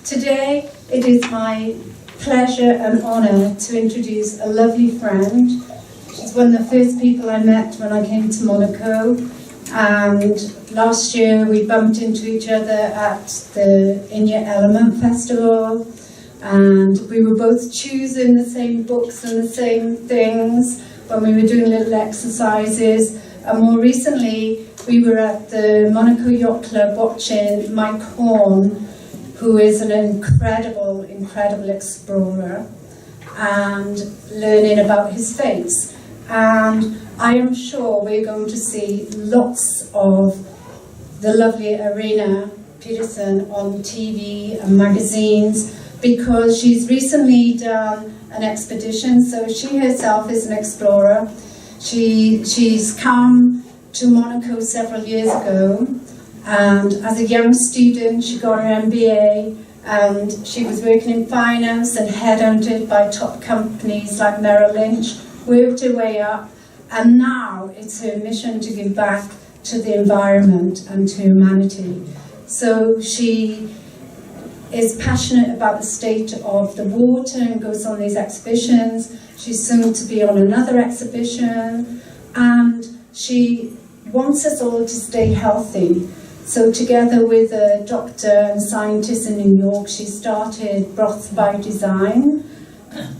Today it is my pleasure and honour to introduce a lovely friend. She's one of the first people I met when I came to Monaco, and last year we bumped into each other at the In Your Element Festival, and we were both choosing the same books and the same things when we were doing little exercises. And more recently we were at the Monaco Yacht Club watching Mike Horn, who is an incredible explorer, and learning about his fates. And I am sure we're going to see lots of the lovely Irina Peterson on TV and magazines, because she's recently done an expedition. So she herself is an explorer. She's come to Monaco several years ago, and as a young student she got her MBA, and she was working in finance and headhunted by top companies like Merrill Lynch, worked her way up, and now it's her mission to give back to the environment and to humanity. So she is passionate about the state of the water and goes on these exhibitions. She's soon to be on another exhibition, and she wants us all to stay healthy. So together with a doctor and scientist in New York, she started Broths by Design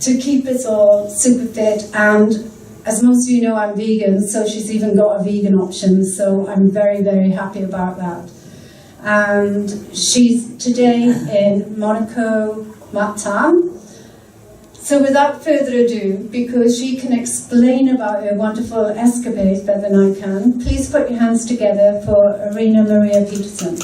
to keep us all super fit. And as most of you know, I'm vegan, so she's even got a vegan option, so I'm very, very happy about that. And she's today in Monaco Matin. So without further ado, because she can explain about her wonderful escapades better than I can, please put your hands together for Irina Maria Peterson.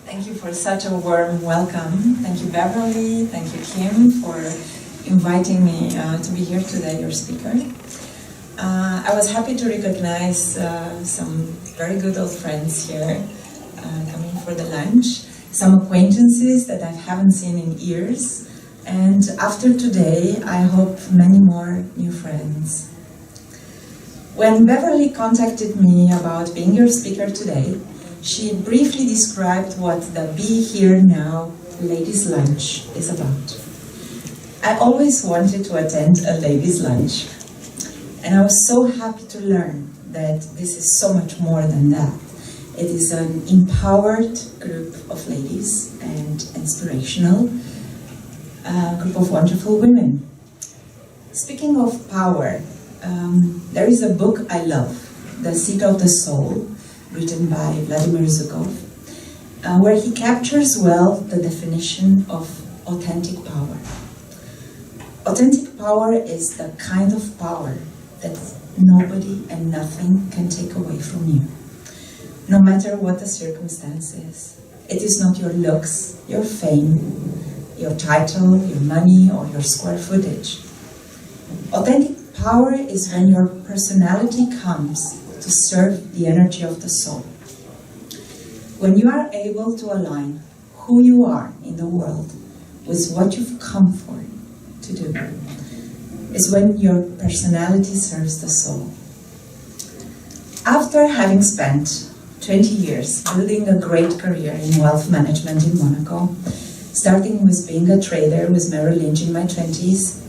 Thank you for such a warm welcome. Thank you, Beverly. Thank you, Kim, for inviting me to be here today, your speaker. I was happy to recognize some very good old friends here coming for the lunch, some acquaintances that I haven't seen in years, and after today I hope many more new friends. When Beverly contacted me about being your speaker today, she briefly described what the Be Here Now ladies' lunch is about. I always wanted to attend a ladies' lunch, and I was so happy to learn that this is so much more than that. It is an empowered group of ladies and inspirational group of wonderful women. Speaking of power, there is a book I love, The Seat of the Soul, written by Vladimir Zhukov, where he captures well the definition of authentic power. Authentic power is the kind of power that nobody and nothing can take away from you, no matter what the circumstances. It is not your looks, your fame, your title, your money, or your square footage. Authentic power is when your personality comes to serve the energy of the soul. When you are able to align who you are in the world with what you've come for to do, is when your personality serves the soul. After having spent 20 years building a great career in wealth management in Monaco, starting with being a trader with Merrill Lynch in my 20s,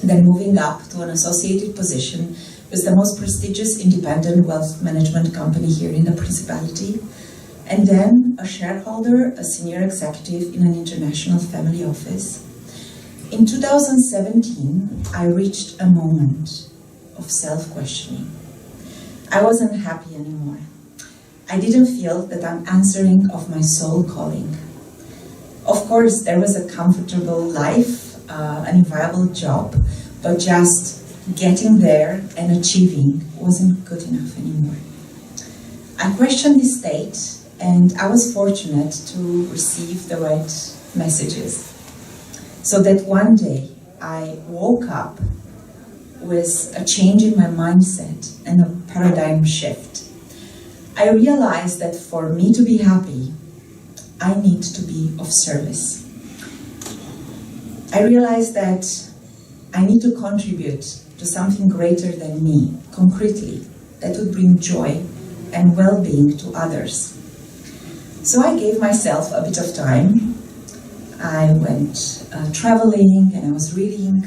then moving up to an associated position with the most prestigious independent wealth management company here in the Principality, and then a shareholder, a senior executive in an international family office. In 2017, I reached a moment of self-questioning. I wasn't happy anymore. I didn't feel that I'm answering of my soul calling. Of course, there was a comfortable life, an viable job, but just getting there and achieving wasn't good enough anymore. I questioned this state, and I was fortunate to receive the right messages. So that one day I woke up with a change in my mindset and a paradigm shift. I realized that for me to be happy, I need to be of service. I realized that I need to contribute to something greater than me, concretely, that would bring joy and well-being to others. So I gave myself a bit of time. I went traveling and I was reading.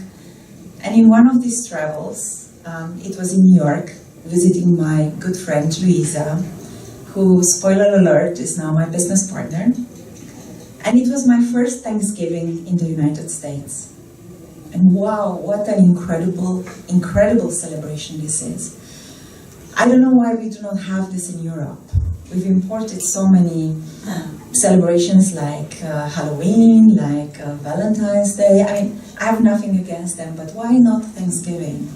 And in one of these travels, it was in New York, visiting my good friend Luisa, who, spoiler alert, is now my business partner. And it was my first Thanksgiving in the United States. And wow, what an incredible, incredible celebration this is. I don't know why we do not have this in Europe. We've imported so many celebrations like Halloween, like Valentine's Day. I mean, I have nothing against them, but why not Thanksgiving?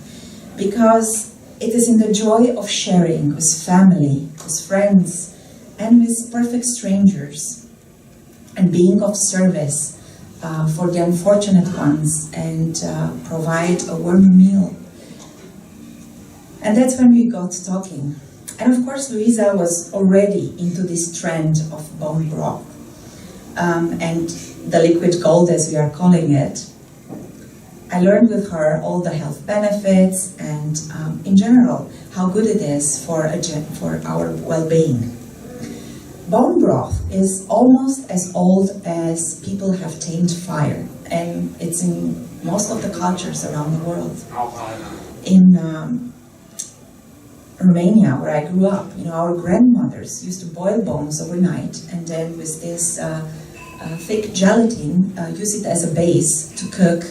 Because it is in the joy of sharing with family, with friends, and with perfect strangers, and being of service for the unfortunate ones, and provide a warm meal. And that's when we got talking. And of course, Luisa was already into this trend of bone broth, and the liquid gold, as we are calling it. I learned with her all the health benefits and, in general, how good it is for our well-being. Bone broth is almost as old as people have tamed fire, and it's in most of the cultures around the world. In Romania, where I grew up, our grandmothers used to boil bones overnight, and then with this thick gelatin, use it as a base to cook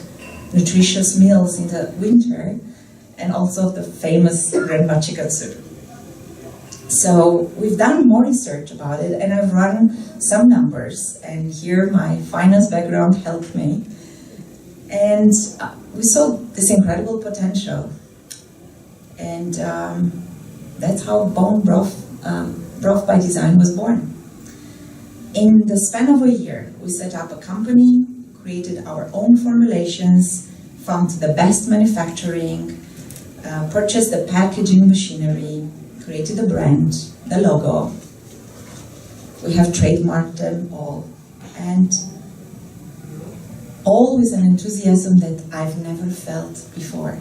nutritious meals in the winter, and also the famous grandma chicken soup. So we've done more research about it, and I've run some numbers, and here my finance background helped me. And we saw this incredible potential. And that's how bone broth by design was born. In the span of a year, we set up a company, created our own formulations, found the best manufacturing, purchased the packaging machinery, created a brand, the logo. We have trademarked them all, and all with an enthusiasm that I've never felt before.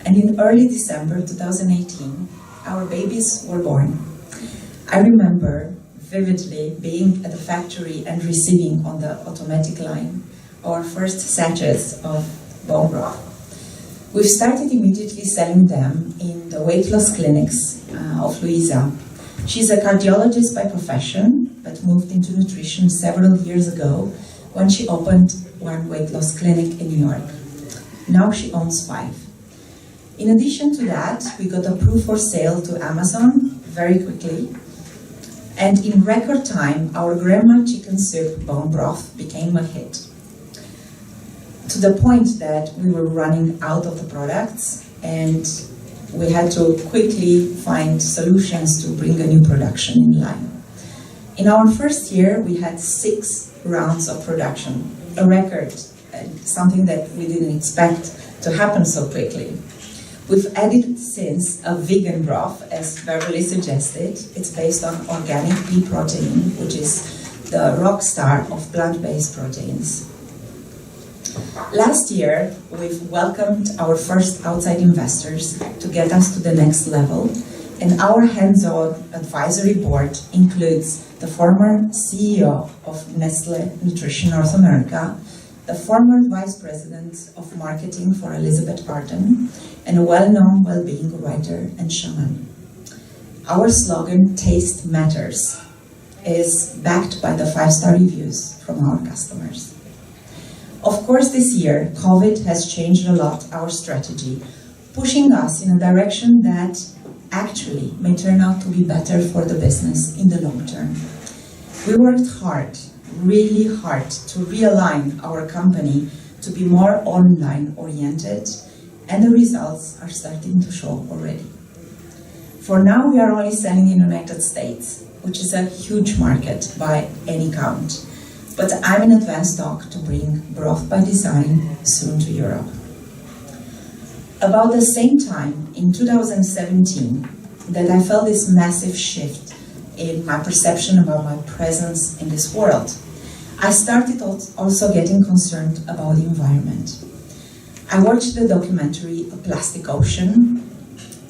And in early December 2018, our babies were born. I remember vividly being at the factory and receiving on the automatic line our first sachets of bone broth. We've started immediately selling them in the weight loss clinics of Luisa. She's a cardiologist by profession, but moved into nutrition several years ago when she opened one weight loss clinic in New York. Now she owns 5. In addition to that, we got approved for sale to Amazon very quickly. And in record time, our grandma chicken soup bone broth became a hit. To the point that we were running out of the products, and we had to quickly find solutions to bring a new production in line. In our first year, we had 6 rounds of production, a record, something that we didn't expect to happen so quickly. We've added since a vegan broth, as Beverly suggested. It's based on organic pea protein, which is the rock star of plant-based proteins. Last year, we've welcomed our first outside investors to get us to the next level, and our hands-on advisory board includes the former CEO of Nestlé Nutrition North America, the former Vice President of Marketing for Elizabeth Arden, and a well-known well-being writer and shaman. Our slogan, Taste Matters, is backed by the 5-star reviews from our customers. Of course, this year, COVID has changed a lot our strategy, pushing us in a direction that actually may turn out to be better for the business in the long term. We worked hard, really hard, to realign our company to be more online oriented, and the results are starting to show already. For now, we are only selling in the United States, which is a huge market by any count. But I'm in advanced talk to bring Broth by Design soon to Europe. About the same time, in 2017, that I felt this massive shift in my perception about my presence in this world. I started also getting concerned about the environment. I watched the documentary A Plastic Ocean,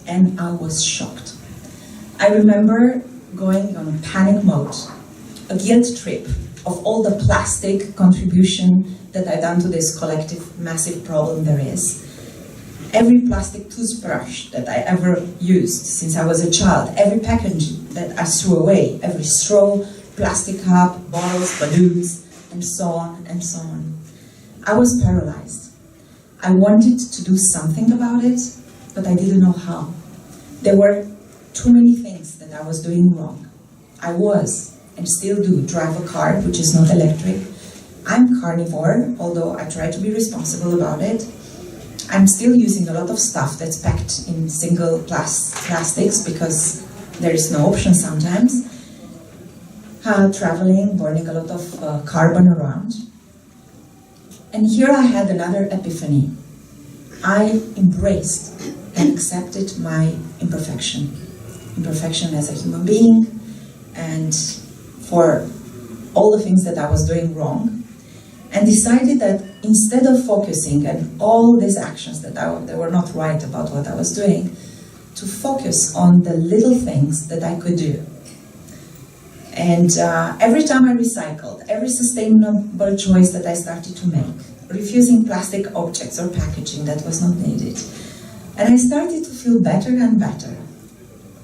and I was shocked. I remember going on panic mode, a guilt trip of all the plastic contribution that I've done to this collective massive problem there is. Every plastic toothbrush that I ever used since I was a child, every package that I threw away, every straw, plastic cup, bottles, balloons, and so on and so on. I was paralyzed. I wanted to do something about it, but I didn't know how. There were too many things that I was doing wrong. I was, and still do, drive a car which is not electric. I'm carnivore, although I try to be responsible about it. I'm still using a lot of stuff that's packed in single plastics because there is no option sometimes. Traveling, burning a lot of carbon around. And here I had another epiphany. I embraced and accepted my imperfection. Imperfection as a human being, and for all the things that I was doing wrong, and decided that instead of focusing on all these actions that were not right about what I was doing, to focus on the little things that I could do. And every time I recycled, every sustainable choice that I started to make, refusing plastic objects or packaging that was not needed, and I started to feel better and better.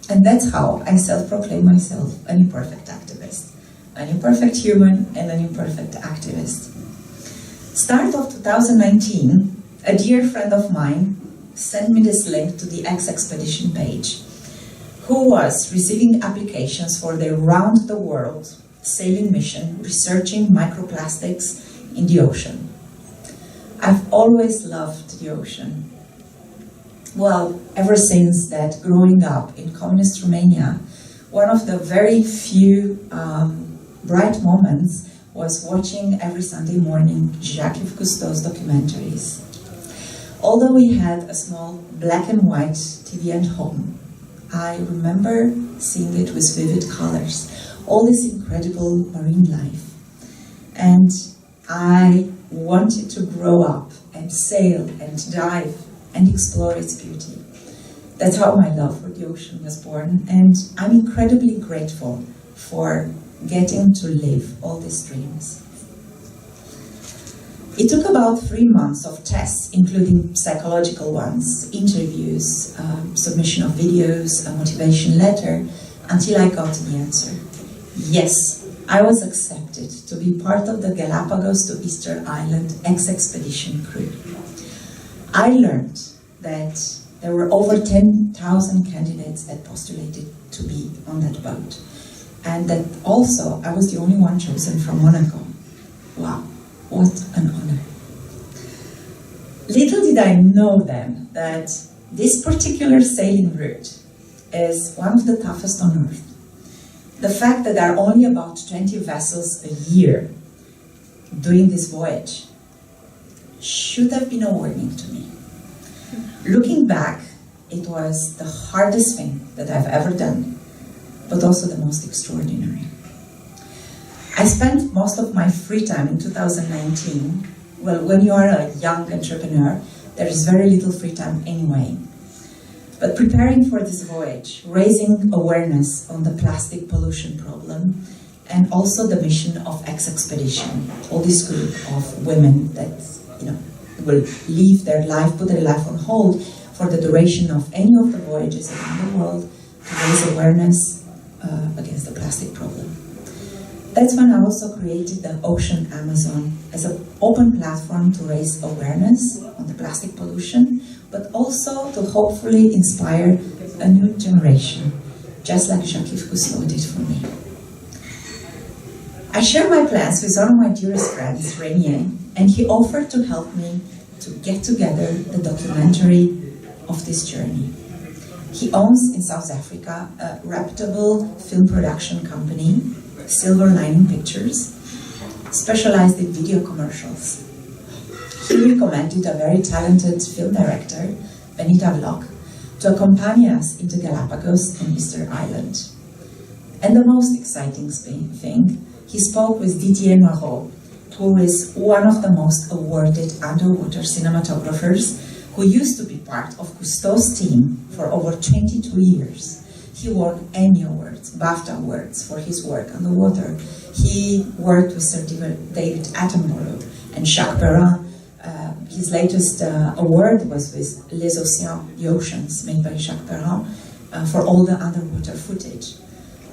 And that's how I self-proclaim myself an imperfect activist, an imperfect human and an imperfect activist. Start of 2019, a dear friend of mine sent me this link to the Exexpedition page, who was receiving applications for their round-the-world sailing mission researching microplastics in the ocean. I've always loved the ocean. Well, ever since that, growing up in communist Romania, one of the very few bright moments was watching every Sunday morning Jacques Cousteau's documentaries. Although we had a small black and white TV at home, I remember seeing it with vivid colors, all this incredible marine life. And I wanted to grow up and sail and dive and explore its beauty. That's how my love for the ocean was born, and I'm incredibly grateful for getting to live all these dreams. It took about 3 months of tests, including psychological ones, interviews, submission of videos, a motivation letter, until I got the answer. Yes, I was accepted to be part of the Galapagos to Easter Island Exexpedition crew. I learned that there were over 10,000 candidates that postulated to be on that boat. And that also I was the only one chosen from Monaco. Wow, what an honor. Little did I know then that this particular sailing route is one of the toughest on earth. The fact that there are only about 20 vessels a year doing this voyage should have been a warning to me. Looking back, it was the hardest thing that I've ever done, but also the most extraordinary. I spent most of my free time in 2019. Well, when you are a young entrepreneur, there is very little free time anyway. But preparing for this voyage, raising awareness on the plastic pollution problem, and also the mission of Exexpedition, all this group of women that will leave their life, put their life on hold for the duration of any of the voyages around the world to raise awareness against the plastic problem. That's when I also created the Ocean Amazon as an open platform to raise awareness on the plastic pollution, but also to hopefully inspire a new generation, just like Jacques Cousteau did for me. I shared my plans with one of my dearest friends, Irina, and he offered to help me to get together the documentary of this journey. He owns in South Africa a reputable film production company, Silver Lining Pictures, specialized in video commercials. He recommended a very talented film director, Benita Vlok, to accompany us into Galapagos and Easter Island. And the most exciting thing, he spoke with Didier Marot, who is one of the most awarded underwater cinematographers who used to be part of Cousteau's team for over 22 years. He won Emmy Awards, BAFTA Awards for his work on the water. He worked with Sir David Attenborough and Jacques Perrin. His latest award was with Les Océans, the Oceans, made by Jacques Perrin, for all the underwater footage.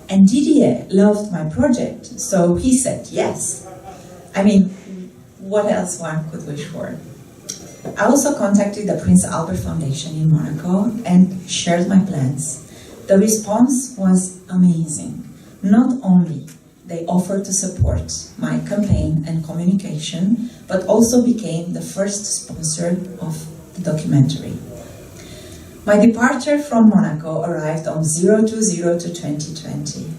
And Didier loved my project, so he said yes. I mean, what else one could wish for? I also contacted the Prince Albert Foundation in Monaco and shared my plans. The response was amazing. Not only they offered to support my campaign and communication, but also became the first sponsor of the documentary. My departure from Monaco arrived on 020/2020.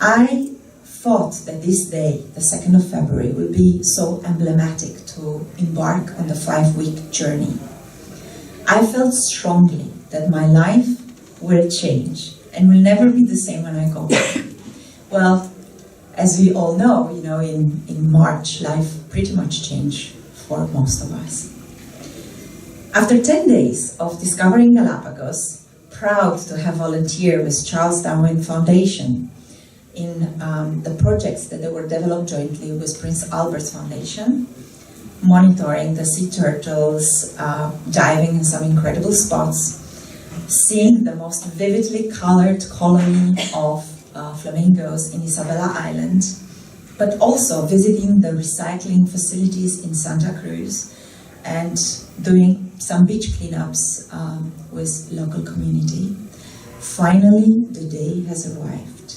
I thought that this day, the 2nd of February, would be so emblematic to embark on the 5-week journey. I felt strongly that my life will change and will never be the same when I go back. Well, as we all know, in March, life pretty much changed for most of us. After 10 days of discovering Galapagos, proud to have volunteered with Charles Darwin Foundation in the projects that they were developed jointly with Prince Albert's Foundation, monitoring the sea turtles, diving in some incredible spots, seeing the most vividly colored colony of flamingos in Isabella Island, but also visiting the recycling facilities in Santa Cruz and doing some beach cleanups with local community. Finally, the day has arrived.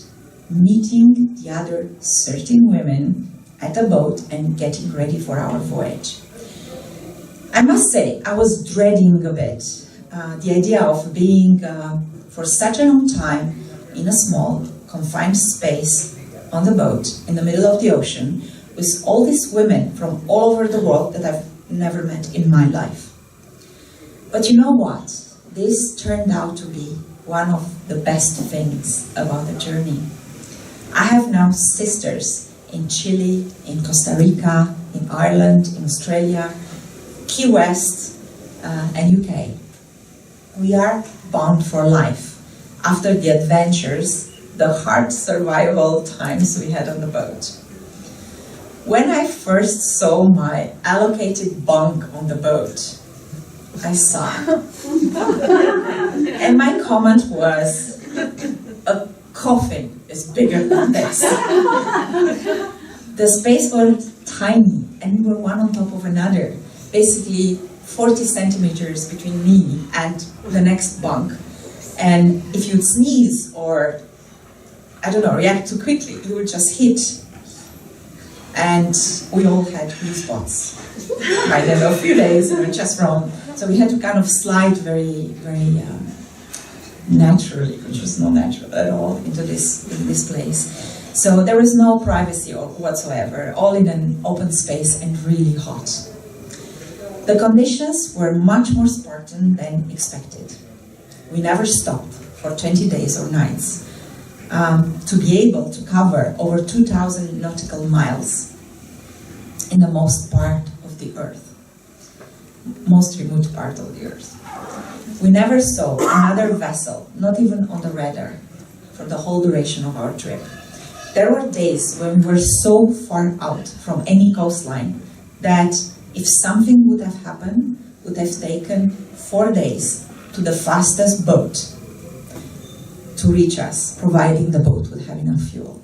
Meeting the other 13 women at a boat and getting ready for our voyage. I must say, I was dreading a bit the idea of being for such a long time in a small, confined space on the boat in the middle of the ocean with all these women from all over the world that I've never met in my life. But you know what? This turned out to be one of the best things about the journey. I have now sisters in Chile, in Costa Rica, in Ireland, in Australia, Key West, and UK. We are bound for life after the adventures, the hard survival times we had on the boat. When I first saw my allocated bunk on the boat, I sighed. And my comment was, a coffin is bigger than this. The space was tiny, and we were one on top of another, basically 40 centimeters between me and the next bunk. And if you'd sneeze or, I don't know, react too quickly, you would just hit. And we all had goosebumps. By the end of a few days, we were just wrong. So we had to kind of slide very, very naturally, which was not natural at all, into this place. So there was no privacy whatsoever, all in an open space and really hot. The conditions were much more Spartan than expected. We never stopped for 20 days or nights to be able to cover over 2,000 nautical miles in the most part of the earth, most remote part of the earth. We never saw another vessel, not even on the radar, for the whole duration of our trip. There were days when we were so far out from any coastline that if something would have happened, it would have taken 4 days to the fastest boat to reach us, providing the boat would have enough fuel.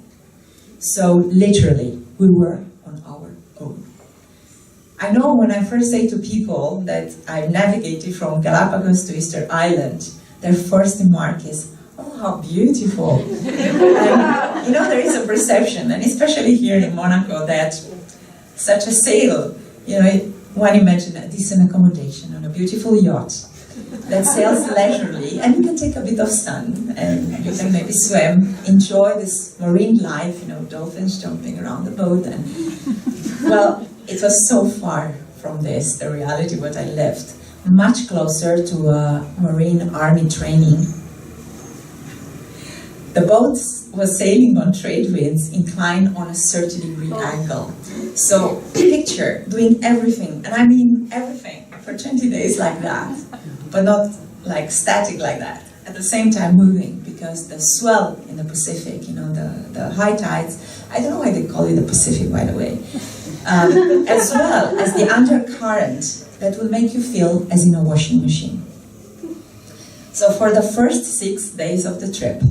So literally, we were on our own. I know when I first say to people that I've navigated from Galapagos to Easter Island, their first remark is, oh, how beautiful. And, there is a perception, and especially here in Monaco, that such a sail, one imagines a decent accommodation on a beautiful yacht that sails leisurely, and you can take a bit of sun, and you can maybe swim, enjoy this marine life, dolphins jumping around the boat, and, well, it was so far from this, the reality what I lived, much closer to a Marine Army training. The boat was sailing on trade winds inclined on a 30-degree angle. So picture doing everything, and I mean everything, for 20 days like that, but not like static like that. At the same time moving, because the swell in the Pacific, you know, the high tides, I don't know why they call it the Pacific, by the way, as well as the undercurrent that will make you feel as in a washing machine. So for the first 6 days of the trip,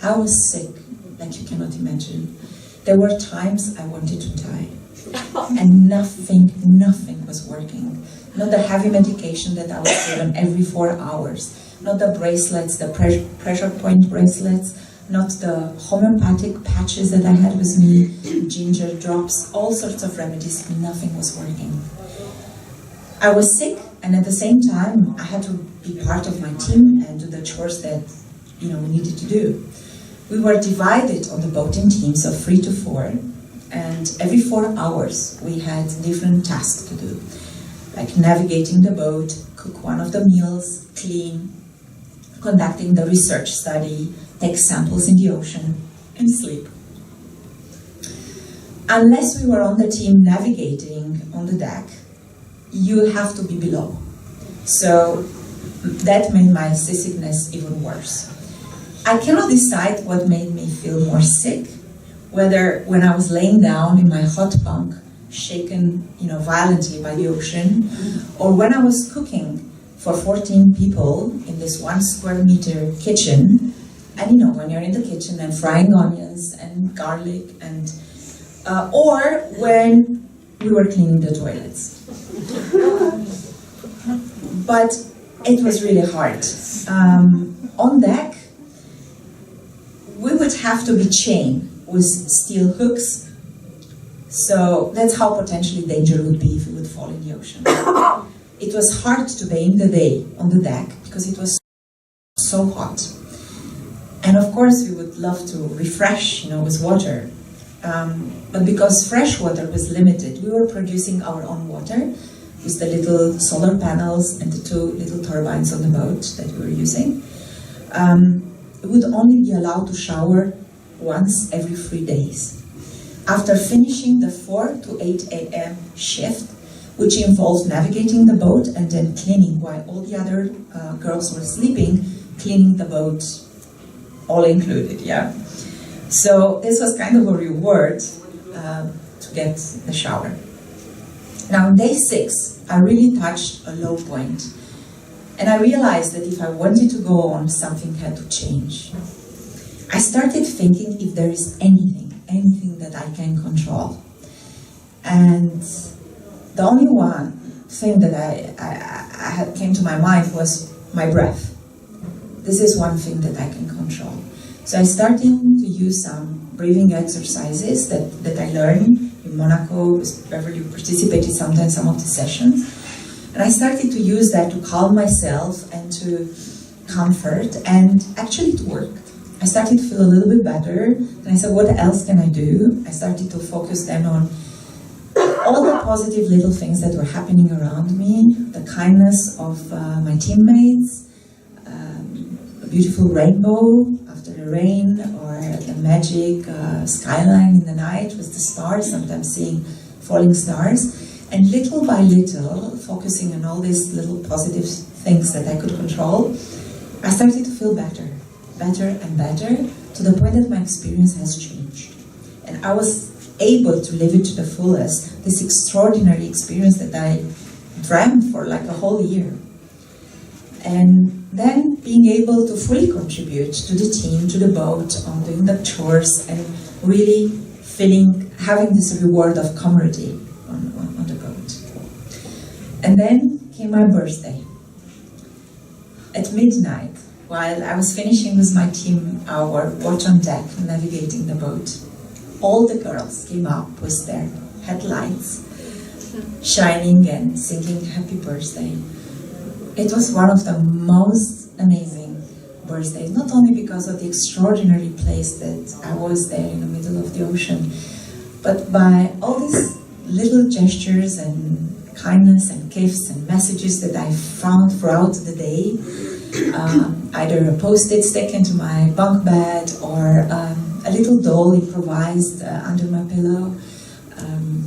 I was sick, like you cannot imagine. There were times I wanted to die, and nothing was working. Not the heavy medication that I was given every 4 hours, not the bracelets, the pressure point bracelets, not the homeopathic patches that I had with me, ginger drops, all sorts of remedies, nothing was working. I was sick, and at the same time, I had to be part of my team and do the chores that, you know, we needed to do. We were divided on the boat in teams of 3 to 4, and every 4 hours we had different tasks to do, like navigating the boat, cook one of the meals, clean, conducting the research study, take samples in the ocean, and sleep. Unless we were on the team navigating on the deck, you have to be below. So that made my seasickness even worse. I cannot decide what made me feel more sick, whether when I was laying down in my hot bunk, shaken, you know, violently by the ocean, or when I was cooking for 14 people in this 1 square meter kitchen. And you know, when you're in the kitchen and frying onions and garlic, and or when we were cleaning the toilets. But it was really hard. On deck, we would have to be chained with steel hooks. So that's how potentially danger would be if we would fall in the ocean. It was hard to bathe in the day on the deck because it was so hot. And of course we would love to refresh, you know, with water. But because fresh water was limited, we were producing our own water with the little solar panels and the 2 little turbines on the boat that we were using. We would only be allowed to shower once every 3 days. After finishing the 4 to 8 a.m. shift, which involved navigating the boat and then cleaning while all the other girls were sleeping, cleaning the boat, all included, yeah. So this was kind of a reward to get the shower. Now, on day 6, I really touched a low point. And I realized that if I wanted to go on, something had to change. I started thinking if there is anything that I can control. And the only one thing that I had came to my mind was my breath. This is one thing that I can control. So I started to use some breathing exercises that I learned in Monaco. Beverly participated sometimes in some of the sessions. And I started to use that to calm myself and to comfort, and actually it worked. I started to feel a little bit better, and I said, what else can I do? I started to focus then on all the positive little things that were happening around me, the kindness of my teammates, a beautiful rainbow after the rain, or the magic skyline in the night with the stars, sometimes seeing falling stars. And little by little, focusing on all these little positive things that I could control, I started to feel better and better, to the point that my experience has changed. And I was able to live it to the fullest, this extraordinary experience that I dreamt for like a whole year. And then being able to fully contribute to the team, to the boat, on doing the chores, and really having this reward of camaraderie on the boat. And then came my birthday. At midnight, while I was finishing with my team our watch on deck, navigating the boat, all the girls came up with their headlights shining and singing happy birthday. It was one of the most amazing birthdays, not only because of the extraordinary place that I was there in the middle of the ocean, but by all these little gestures and kindness and gifts and messages that I found throughout the day, either a post-it stick into my bunk bed or a little doll improvised under my pillow,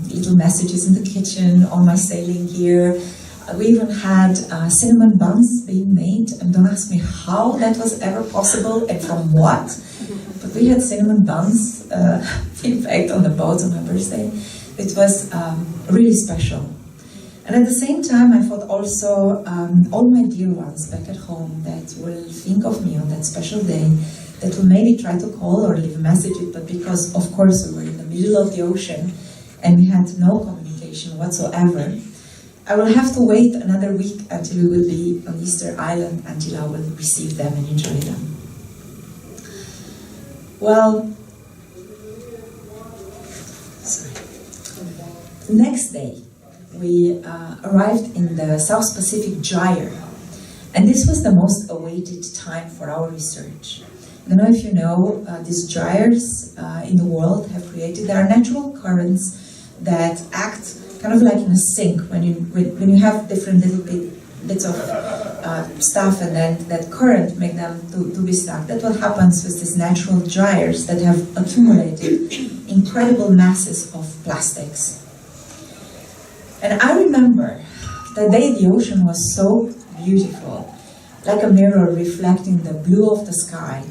little messages in the kitchen, on my sailing gear, We even had cinnamon buns being made, and don't ask me how that was ever possible and from what, but we had cinnamon buns, in fact, on the boat on my birthday. It was really special. And at the same time, I thought also all my dear ones back at home that will think of me on that special day, that will maybe try to call or leave a message, but because, of course, we were in the middle of the ocean and we had no communication whatsoever, I will have to wait another week until we will be on Easter Island, until I will receive them and enjoy them. Well, the next day, we arrived in the South Pacific Gyre, and this was the most awaited time for our research. I don't know if you know, these gyres in the world have created, there are natural currents that act kind of like in a sink when you have different little bits of stuff, and then that current make them to be stuck. That's what happens with these natural gyres that have accumulated incredible masses of plastics. And I remember the day the ocean was so beautiful, like a mirror reflecting the blue of the sky.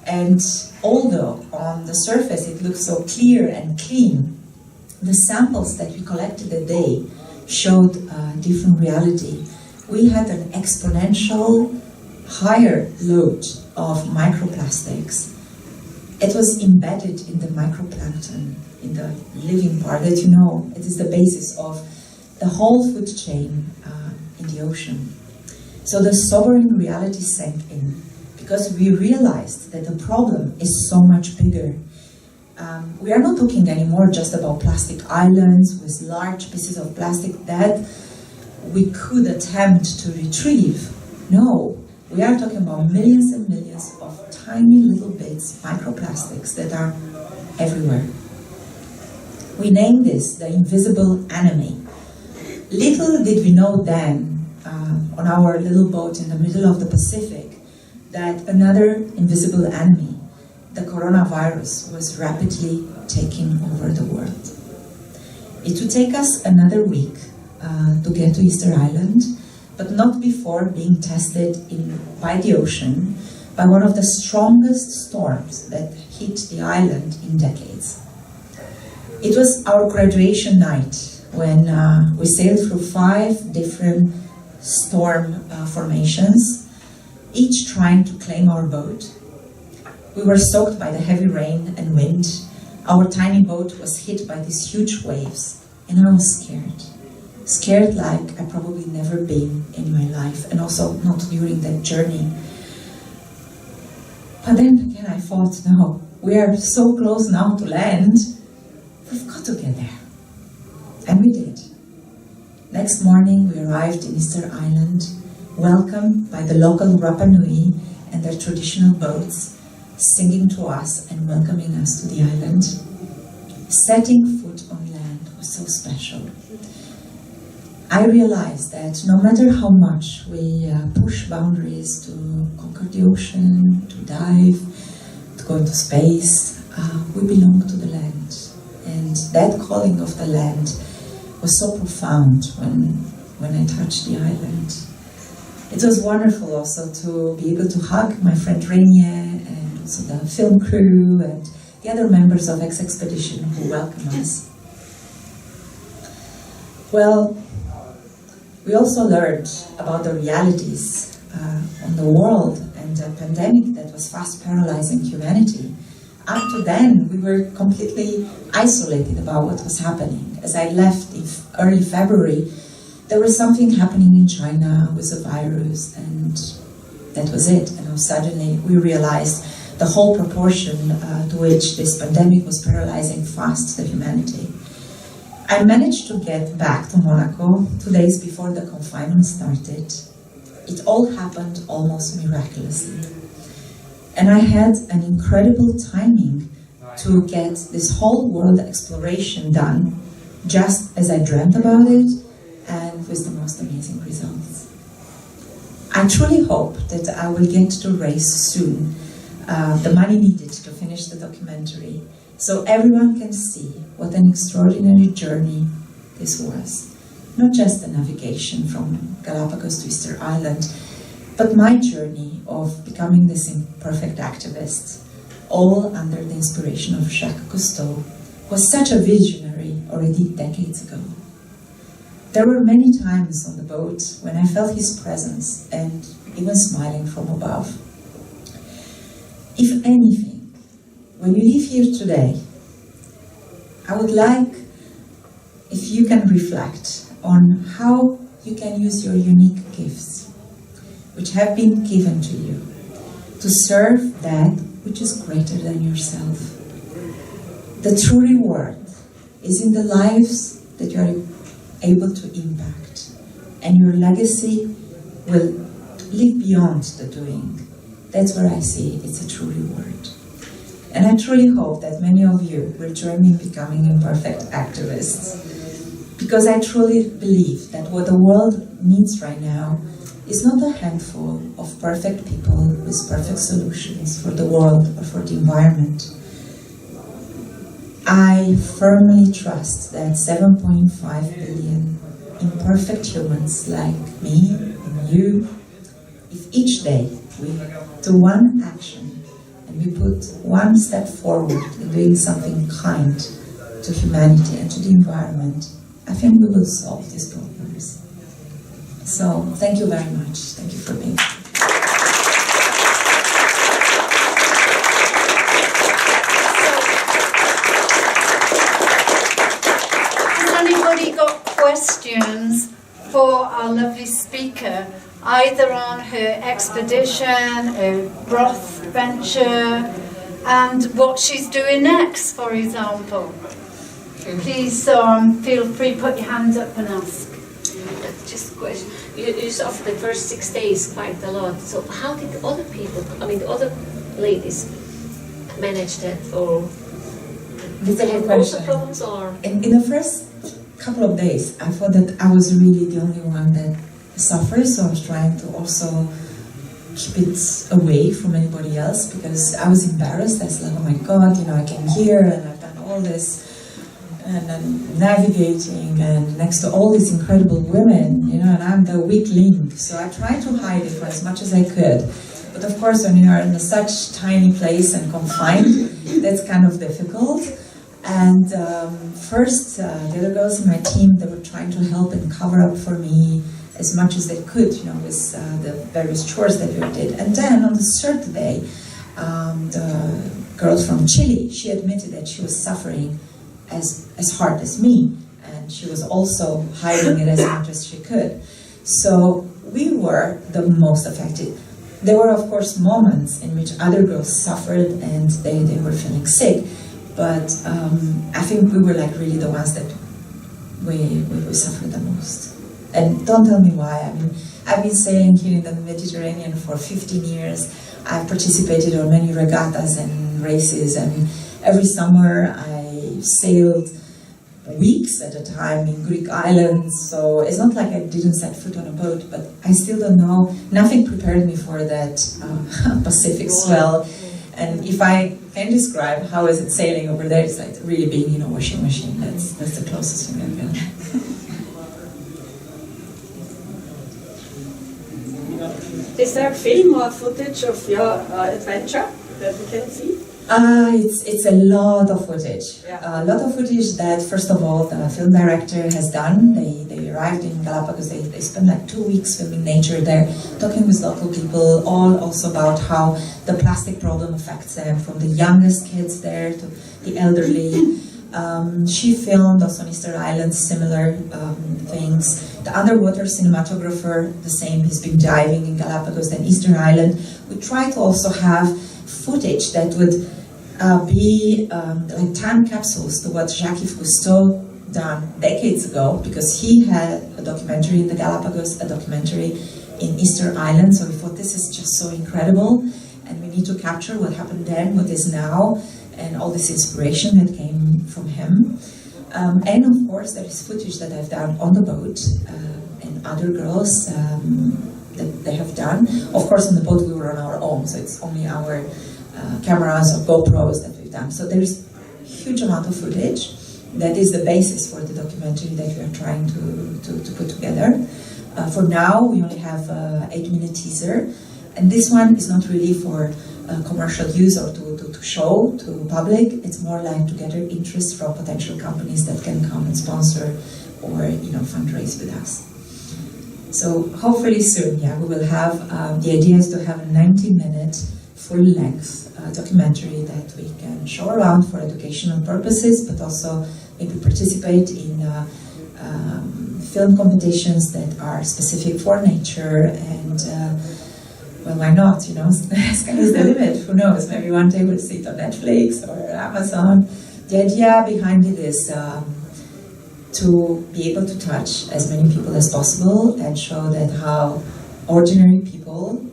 And although on the surface it looked so clear and clean, the samples that we collected that day showed a different reality. We had an exponential higher load of microplastics. It was embedded in the microplankton, in the living part that you know, it is the basis of the whole food chain in the ocean. So the sobering reality sank in, because we realized that the problem is so much bigger. We are not talking anymore just about plastic islands with large pieces of plastic that we could attempt to retrieve. No, we are talking about millions and millions of tiny little bits, microplastics, that are everywhere. We named this the invisible enemy. Little did we know then, on our little boat in the middle of the Pacific, that another invisible enemy, the coronavirus, was rapidly taking over the world. It would take us another week to get to Easter Island, but not before being tested by the ocean by one of the strongest storms that hit the island in decades. It was our graduation night when we sailed through 5 different storm formations, each trying to claim our boat. We were soaked by the heavy rain and wind. Our tiny boat was hit by these huge waves, and I was scared. Scared like I've probably never been in my life, and also not during that journey. But then again I thought, no, we are so close now to land, we've got to get there. And we did. Next morning we arrived in Easter Island, welcomed by the local Rapa Nui and their traditional boats, singing to us and welcoming us to the island. Setting foot on land was so special. I realized that no matter how much we push boundaries to conquer the ocean, to dive, to go into space, we belong to the land. And that calling of the land was so profound when I touched the island. It was wonderful also to be able to hug my friend Irina and also the film crew and the other members of Exexpedition who welcomed us. Well, we also learned about the realities on the world and the pandemic that was fast paralyzing humanity. Up to then, we were completely isolated about what was happening. As I left in early February, there was something happening in China with the virus, and that was it. And suddenly we realized the whole proportion to which this pandemic was paralyzing fast the humanity. I managed to get back to Monaco 2 days before the confinement started. It all happened almost miraculously. And I had an incredible timing to get this whole world exploration done, just as I dreamt about it, and with the most amazing results. I truly hope that I will get to raise soon the money needed to finish the documentary, so everyone can see what an extraordinary journey this was. not just the navigation from Galapagos to Easter Island, but my journey of becoming this imperfect activist, all under the inspiration of Jacques Cousteau, was such a visionary already decades ago. There were many times on the boat when I felt his presence and even smiling from above. If anything, when you leave here today, I would like if you can reflect on how you can use your unique gifts, which have been given to you, to serve that which is greater than yourself. The true reward is in the lives that you are able to impact, and your legacy will live beyond the doing. That's where I see it's a true reward. And I truly hope that many of you will join me in becoming imperfect activists, because I truly believe that what the world needs right now is not a handful of perfect people with perfect solutions for the world or for the environment. I firmly trust that 7.5 billion imperfect humans like me and you, if each day we do one action and we put one step forward in doing something kind to humanity and to the environment, I think we will solve these problems. So, thank you very much. Thank you for being here. Has anybody got questions for our lovely speaker, either on her expedition, her broth venture, and what she's doing next, for example? Please feel free, put your hand up and ask. Just a question. You suffered the first 6 days quite a lot. So how did the other people, the other ladies, manage that? Or did they have also problems? Or in the first couple of days, I thought that I was really the only one that suffered. So I was trying to also keep it away from anybody else, because I was embarrassed. I was like, oh my God, I came here and I've done all this. And I'm navigating and next to all these incredible women, and I'm the weak link. So I tried to hide it for as much as I could. But of course, when you are in such tiny place and confined, that's kind of difficult. And first, the other girls in my team, they were trying to help and cover up for me as much as they could, with the various chores that we did. And then on the third day, the girl from Chile, she admitted that she was suffering as hard as me, and she was also hiding it as much as she could. So we were the most affected. There were, of course, moments in which other girls suffered and they were feeling sick, but I think we were really the ones that we suffered the most. And don't tell me why. I've been sailing here in the Mediterranean for 15 years. I've participated on many regattas and races, and every summer I sailed weeks at a time in Greek islands, so it's not like I didn't set foot on a boat, but I still don't know. Nothing prepared me for that Pacific swell. And if I can describe how is it sailing over there, it's like really being in a washing machine. That's the closest thing I've been. Is there film or footage of your adventure that we can see? It's a lot of footage. Yeah. A lot of footage that, first of all, the film director has done. They arrived in Galapagos. They spent 2 weeks filming nature there, talking with local people, all also about how the plastic problem affects them, from the youngest kids there to the elderly. She filmed also on Easter Island similar things. The underwater cinematographer, the same, he's been diving in Galapagos and Easter Island. We try to also have footage that would be like time capsules to what Jacques Cousteau done decades ago, because he had a documentary in the Galapagos, a documentary in Easter Island. So we thought this is just so incredible, and we need to capture what happened then, what is now, and all this inspiration that came from him. And of course, there is footage that I've done on the boat and other girls that they have done. Of course, on the boat we were on our own, so it's only our cameras or GoPros that we've done. So there is a huge amount of footage. that is the basis for the documentary that we are trying to put together. For now, we only have an 8-minute teaser, and this one is not really for commercial use or to show to public. It's more like to gather interest from potential companies that can come and sponsor or fundraise with us. So hopefully soon, we will have, the idea is to have a 90-minute full-length documentary that we can show around for educational purposes, but also maybe participate in film competitions that are specific for nature, and well, why not? Sky is the limit. Who knows? Maybe one day we'll see it on Netflix or Amazon. The idea behind it is to be able to touch as many people as possible and show that how ordinary people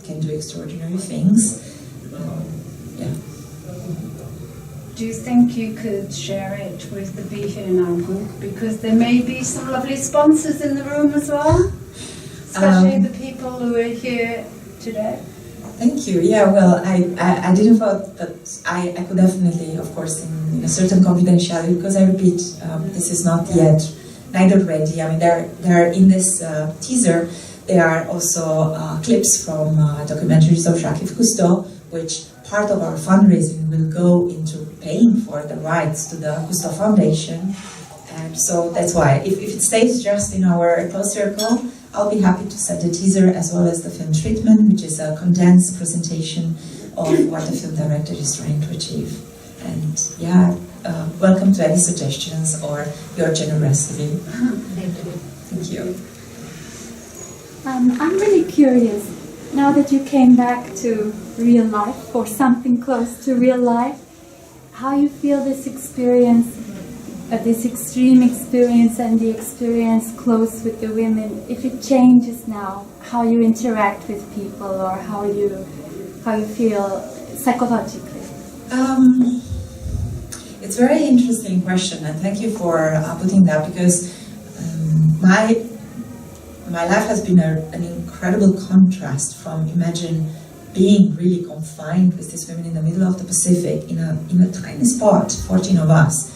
can do extraordinary things. Do you think you could share it with the Be Here Now book? Because there may be some lovely sponsors in the room as well, especially the people who are here today. Thank you. Yeah, well, I didn't thought, but I could definitely, of course, in a certain confidentiality, because I repeat, this is not yet neither ready. I mean, there in this teaser, there are also clips from documentaries of Jacques Cousteau, which part of our fundraising will go into paying for the rights to the Cousteau Foundation. And so that's why, if it stays just in our close circle, I'll be happy to send the teaser as well as the film treatment, which is a condensed presentation of what the film director is trying to achieve. And welcome to any suggestions or your generosity. Thank you. I'm really curious, now that you came back to real life, or something close to real life, how you feel this experience, this extreme experience and the experience close with the women, if it changes now, how you interact with people or how you feel psychologically? It's a very interesting question, and thank you for putting that, because my life has been an incredible contrast from imagine being really confined with these women in the middle of the Pacific in a tiny spot, 14 of us.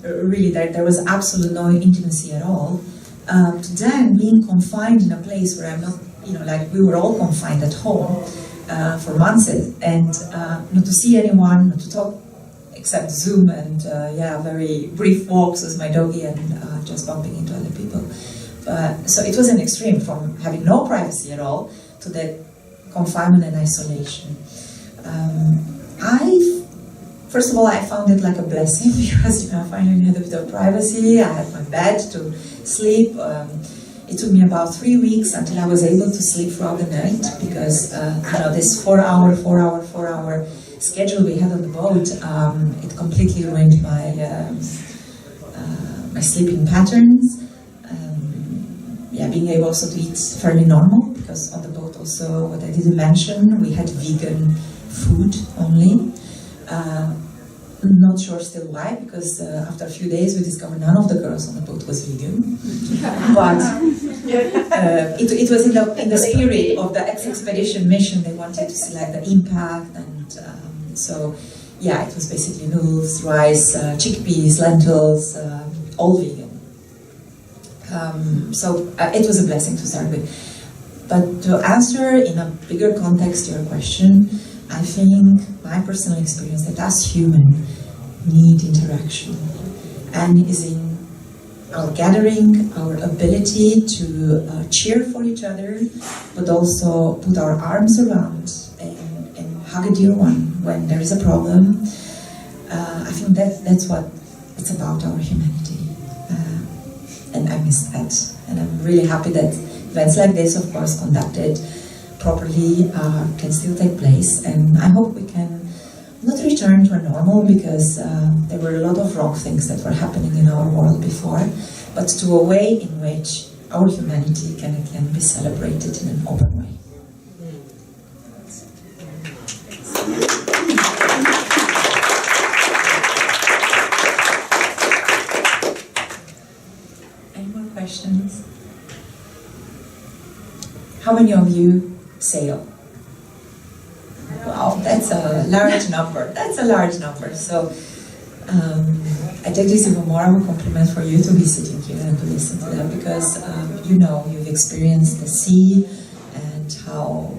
Really, there was absolutely no intimacy at all. To then being confined in a place where I'm not, like we were all confined at home for months, and not to see anyone, not to talk except Zoom and very brief walks with my doggy and just bumping into other people. So it was an extreme from having no privacy at all to that confinement and isolation. First of all, I found it like a blessing because I finally had a bit of privacy. I had my bed to sleep. It took me about 3 weeks until I was able to sleep throughout the night because this 4-hour schedule we had on the boat, it completely ruined my sleeping patterns. Being able also to eat fairly normal, because on the boat also, what I didn't mention, we had vegan food only. Not sure still why, because after a few days we discovered none of the girls on the boat was vegan. But it was in the spirit of the Exexpedition mission. They wanted to see like the impact, and so it was basically noodles, rice, chickpeas, lentils, all vegan. So it was a blessing to start with. But to answer in a bigger context your question, I think my personal experience that as human need interaction, and is in our gathering, our ability to cheer for each other, but also put our arms around and hug a dear one when there is a problem. I think that's what it's about, our humanity. And I miss that. And I'm really happy that events like this, of course, conducted properly, can still take place. And I hope we can not return to a normal, because there were a lot of wrong things that were happening in our world before, but to a way in which our humanity can again be celebrated in an open way. Questions? How many of you sail? Wow, that's a large number. That's a large number. So I take this even more of a compliment for you to be sitting here and to listen to them, because you know, you've experienced the sea and how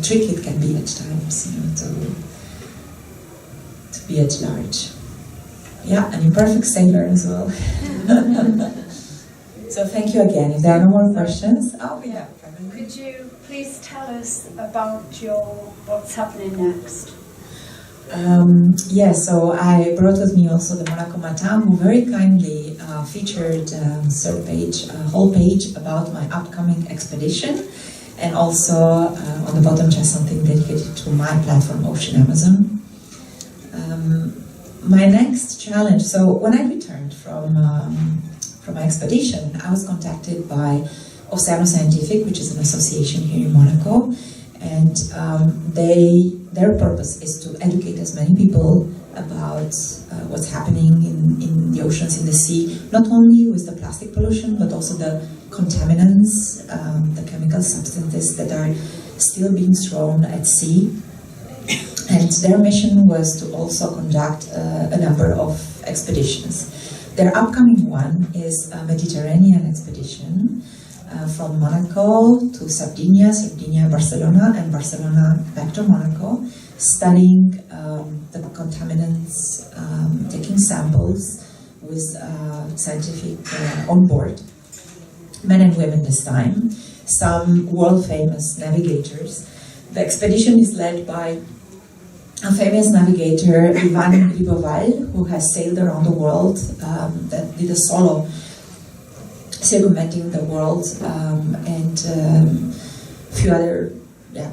tricky it can be at times, you know, to be at large. Yeah, an imperfect sailor as well. So thank you again. If there are no more questions, yeah. Could you please tell us about what's happening next? So I brought with me also the Monaco Matin, who very kindly featured a whole page about my upcoming expedition, and also on the bottom just something dedicated to my platform, Ocean Amazon. My next challenge, so when I returned from my expedition, I was contacted by Oceano Scientific, which is an association here in Monaco, and their purpose is to educate as many people about what's happening in the oceans, in the sea, not only with the plastic pollution, but also the contaminants, the chemical substances that are still being thrown at sea. And their mission was to also conduct a number of expeditions. Their upcoming one is a Mediterranean expedition from Monaco to Sardinia, Barcelona, and Barcelona back to Monaco, studying the contaminants, taking samples with scientific on board, men and women this time, some world-famous navigators. The expedition is led by a famous navigator, Ivan Griboval, who has sailed around the world, that did a solo circumventing the world, and a few other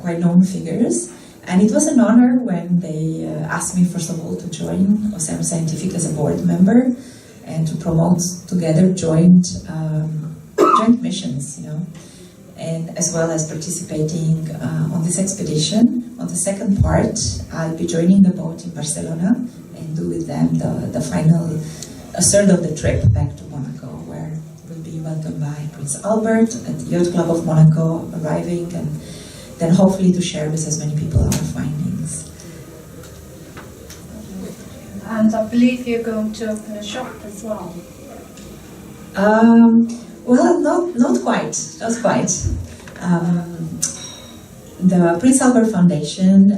quite known figures. And it was an honor when they asked me, first of all, to join Oceano Scientific as a board member and to promote together joint missions, you know, and as well as participating on this expedition. On the second part, I'll be joining the boat in Barcelona and do with them the final third of the trip back to Monaco, where we'll be welcomed by Prince Albert at the Yacht Club of Monaco, arriving, and then hopefully to share with as many people our findings. And I believe you're going to open a shop as well. Well, not quite. The Prince Albert Foundation,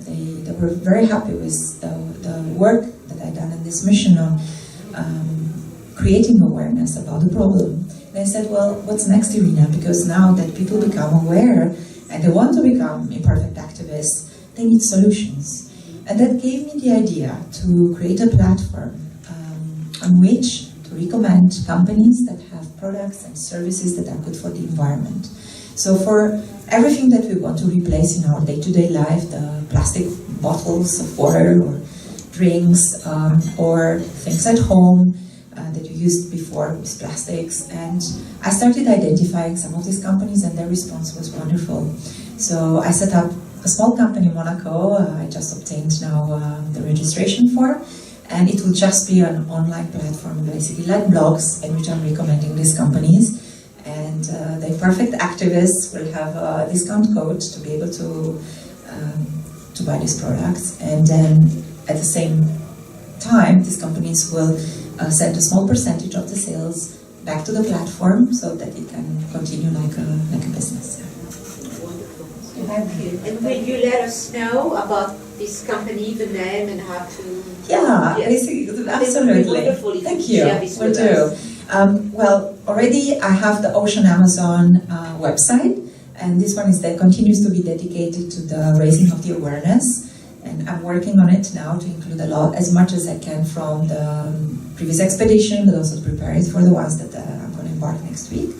they were very happy with the work that I've done in this mission on creating awareness about the problem. They said, well, what's next, Irina? Because now that people become aware and they want to become imperfect activists, they need solutions. And that gave me the idea to create a platform on which to recommend companies that have products and services that are good for the environment. So for everything that we want to replace in our day-to-day life, the plastic bottles of water or drinks, or things at home that you used before with plastics. And I started identifying some of these companies, and their response was wonderful. So I set up a small company in Monaco. I just obtained now the registration for, and it will just be an online platform, basically like blogs, in which I'm recommending these companies. And the Imperfect Activists will have a discount code to be able to buy these products. And then at the same time, these companies will send a small percentage of the sales back to the platform so that it can continue like a business. Wonderful. Thank you. And will you let us know about this company, the name, and how to... Yeah, absolutely. Wonderful. Thank you. Will do. Well, already I have the Ocean Amazon website, and this one continues to be dedicated to the raising of the awareness. And I'm working on it now to include as much as I can from the previous expedition, but also preparing for the ones that I'm going to embark next week.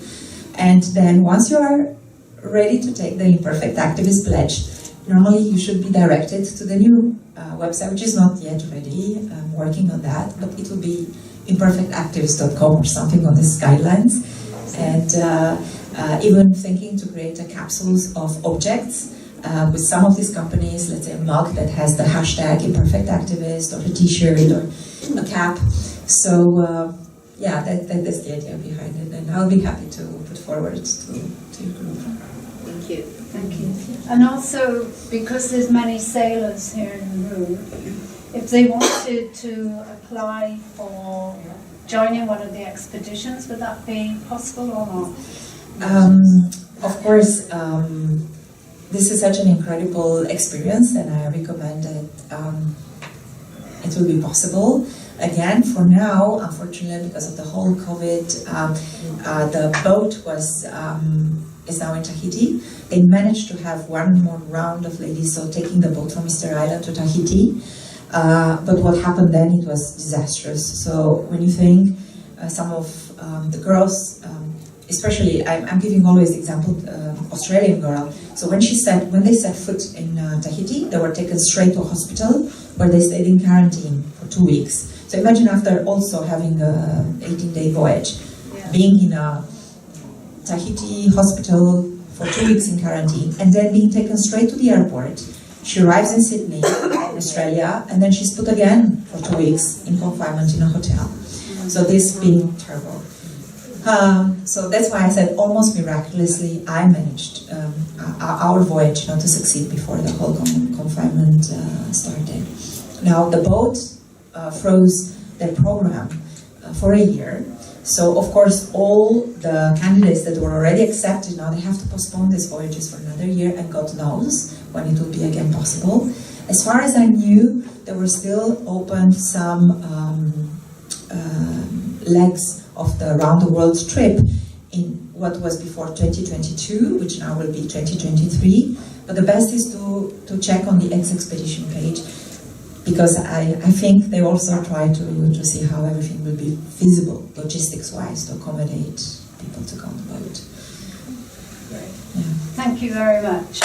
And then once you are ready to take the Imperfect Activist Pledge, normally you should be directed to the new website, which is not yet ready. I'm working on that, but it will be imperfectactivist.com or something on these guidelines. And even thinking to create a capsules of objects with some of these companies, let's say a mug that has the hashtag Imperfect Activist, or a t-shirt, or a cap. So that's the idea behind it, and I'll be happy to put forward to your group. Thank Thank you. Thank you. And also, because there's many sailors here in the room, if they wanted to apply for joining one of the expeditions, would that be possible or not? Of course, this is such an incredible experience, and I recommend that it will be possible. Again, for now, unfortunately, because of the whole COVID, the boat is now in Tahiti. They managed to have one more round of ladies, so taking the boat from Easter Island to Tahiti. But what happened then, it was disastrous. So when you think some of the girls, especially, I'm giving always the example, Australian girl. So when they set foot in Tahiti, they were taken straight to a hospital where they stayed in quarantine for 2 weeks. So imagine after also having an 18-day voyage, being in a Tahiti hospital for 2 weeks in quarantine, and then being taken straight to the airport. She arrives in Sydney, in Australia, and then she's put again for 2 weeks in confinement in a hotel. So this being terrible. So that's why I said almost miraculously I managed our voyage not to succeed before the whole confinement started. Now the boat froze their program for a year. So of course all the candidates that were already accepted, now they have to postpone these voyages for another year, and God knows when it will be again possible. As far as I knew, there were still open some legs of the round the world trip in what was before 2022, which now will be 2023. But the best is to check on the Exexpedition page, because I think they also try to see how everything will be feasible, logistics-wise, to accommodate people to go on the boat. Thank you very much.